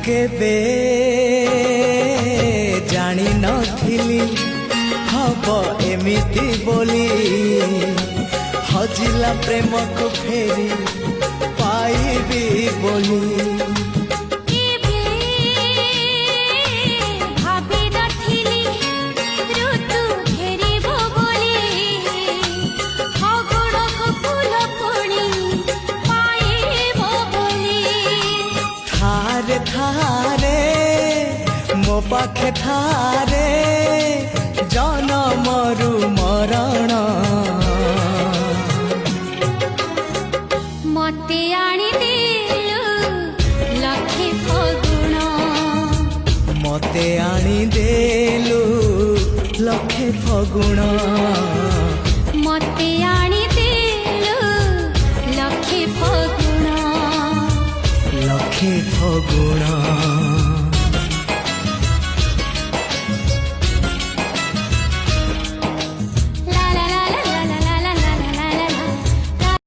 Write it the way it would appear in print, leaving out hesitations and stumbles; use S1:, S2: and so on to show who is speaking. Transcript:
S1: केबे जानी नथिली हब एमिति बोली हजिला प्रेम को फेरी पाइबी बोली थारे मो पाखे थारे जनमरु मरण
S2: मते आनी देलु लखे फगुण
S1: मते आनी देलु लखे फगुण
S2: मते आनी देलु लखे फगुण
S1: लखे फगुण।